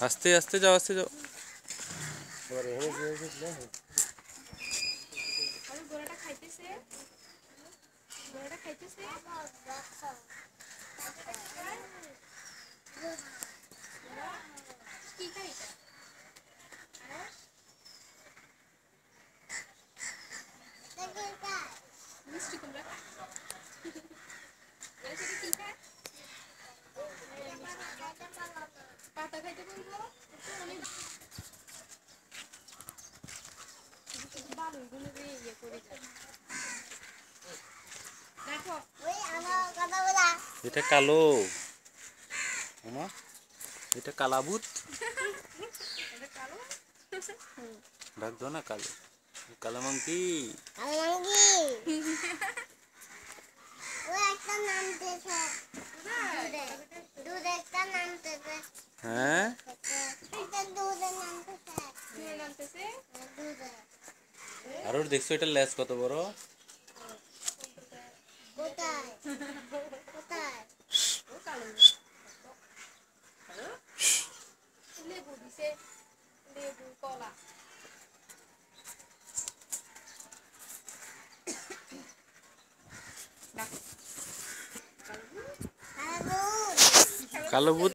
আস্তে আস্তে যাও, আস্তে যাও। এটা কালো, এটা কালাভূত ডাক দাও না, কালো কালো মাংকি। হ্যাঁ, আর ওর দেখছো এটা লেজ কত বড়? কালো ভূত।